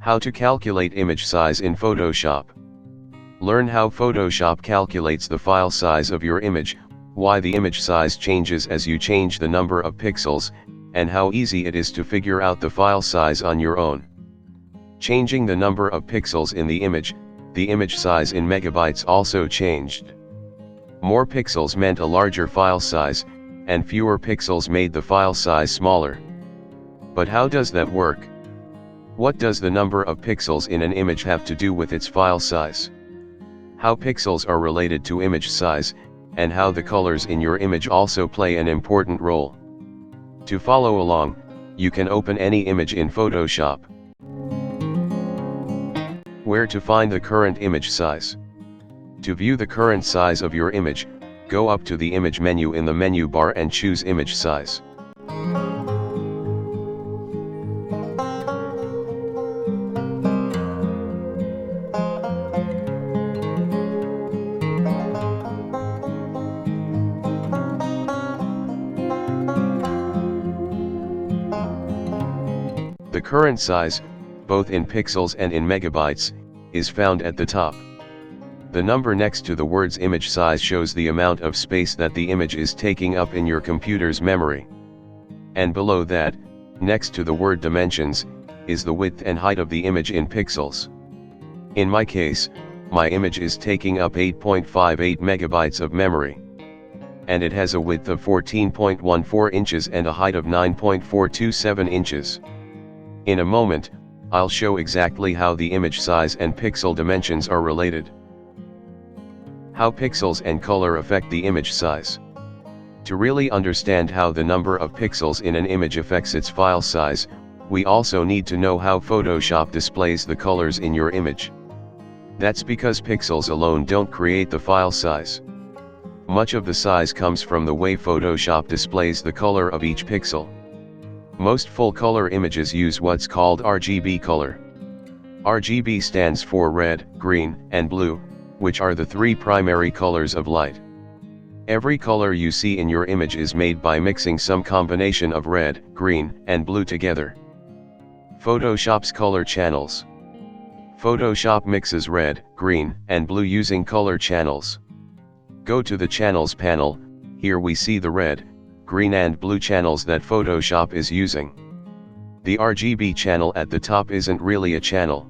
How to calculate image size in Photoshop. Learn how Photoshop calculates the file size of your image, why the image size changes as you change the number of pixels, and how easy it is to figure out the file size on your own. Changing the number of pixels in the image size in megabytes also changed. More pixels meant a larger file size, and fewer pixels made the file size smaller. But how does that work? What does the number of pixels in an image have to do with its file size? How pixels are related to image size, and how the colors in your image also play an important role. To follow along, you can open any image in Photoshop. Where to find the current image size? To view the current size of your image, go up to the image menu in the menu bar and choose image size. The current size, both in pixels and in megabytes, is found at the top. The number next to the words image size shows the amount of space that the image is taking up in your computer's memory. And below that, next to the word dimensions, is the width and height of the image in pixels. In my case, my image is taking up 8.58 megabytes of memory. And it has a width of 14.14 inches and a height of 9.427 inches. In a moment, I'll show exactly how the image size and pixel dimensions are related. How pixels and color affect the image size. To really understand how the number of pixels in an image affects its file size, we also need to know how Photoshop displays the colors in your image. That's because pixels alone don't create the file size. Much of the size comes from the way Photoshop displays the color of each pixel. Most full-color images use what's called RGB color. RGB stands for red, green, and blue, which are the three primary colors of light. Every color you see in your image is made by mixing some combination of red, green, and blue together. Photoshop's color channels. Photoshop mixes red, green, and blue using color channels. Go to the Channels panel. Here we see the red, green and blue channels that Photoshop is using. The RGB channel at the top isn't really a channel.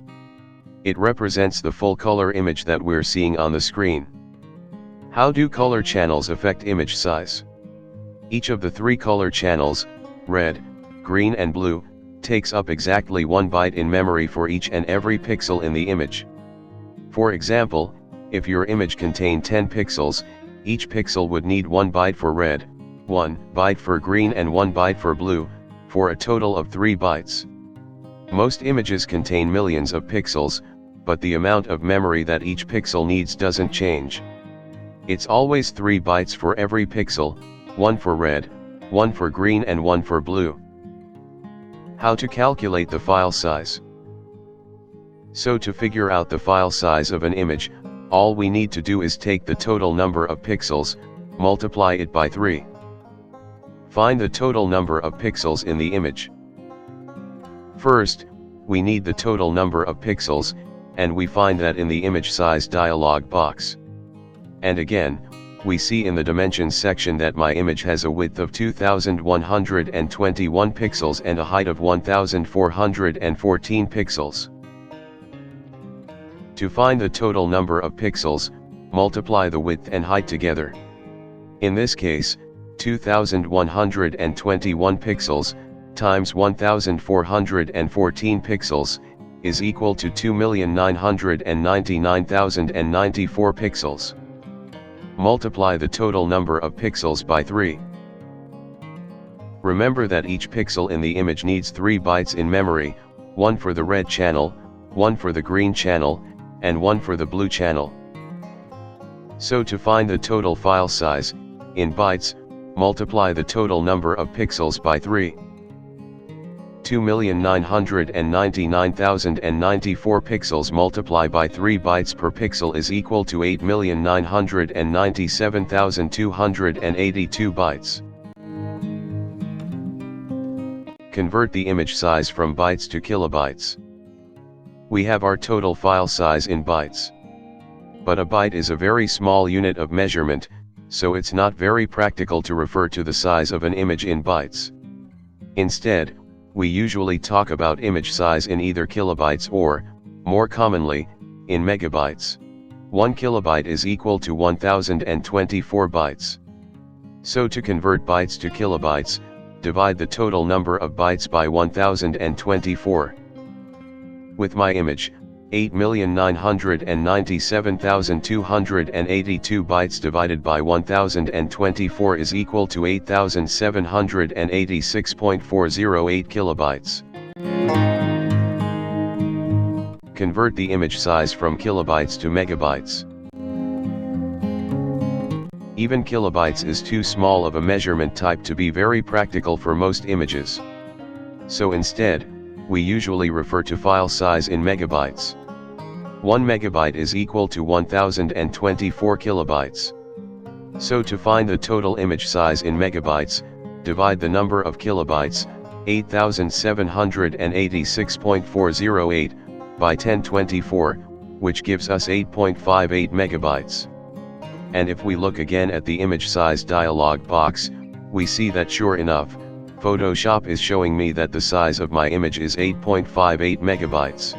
It represents the full color image that we're seeing on the screen. How do color channels affect image size? Each of the three color channels, red, green and blue, takes up exactly 1 byte in memory for each and every pixel in the image. For example, if your image contained 10 pixels, each pixel would need 1 byte for red, 1 byte for green and 1 byte for blue, for a total of 3 bytes. Most images contain millions of pixels, but the amount of memory that each pixel needs doesn't change. It's always 3 bytes for every pixel, 1 for red, 1 for green and 1 for blue. How to calculate the file size? So to figure out the file size of an image, all we need to do is take the total number of pixels, multiply it by 3. Find the total number of pixels in the image. First, we need the total number of pixels, and we find that in the image size dialog box. And again, we see in the dimensions section that my image has a width of 2121 pixels and a height of 1414 pixels. To find the total number of pixels, multiply the width and height together. In this case, 2121 pixels times 1414 pixels is equal to 2,999,094 pixels. Multiply the total number of pixels by 3. Remember that each pixel in the image needs 3 bytes in memory, 1 for the red channel, 1 for the green channel, and 1 for the blue channel. So to find the total file size, in bytes, multiply the total number of pixels by 3. 2,999,094 pixels multiplied by 3 bytes per pixel is equal to 8,997,282 bytes. Convert the image size from bytes to kilobytes. We have our total file size in bytes. But a byte is a very small unit of measurement, so it's not very practical to refer to the size of an image in bytes. Instead, we usually talk about image size in either kilobytes or, more commonly, in megabytes. 1 kilobyte is equal to 1024 bytes. So to convert bytes to kilobytes, divide the total number of bytes by 1024. With my image, 8,997,282 bytes divided by 1024 is equal to 8,786.408 kilobytes. Convert the image size from kilobytes to megabytes. Even kilobytes is too small of a measurement type to be very practical for most images. So instead, we usually refer to file size in megabytes. 1 megabyte is equal to 1024 kilobytes. So to find the total image size in megabytes, divide the number of kilobytes, 8,786.408, by 1024, which gives us 8.58 megabytes. And if we look again at the image size dialog box, we see that sure enough, Photoshop is showing me that the size of my image is 8.58 megabytes.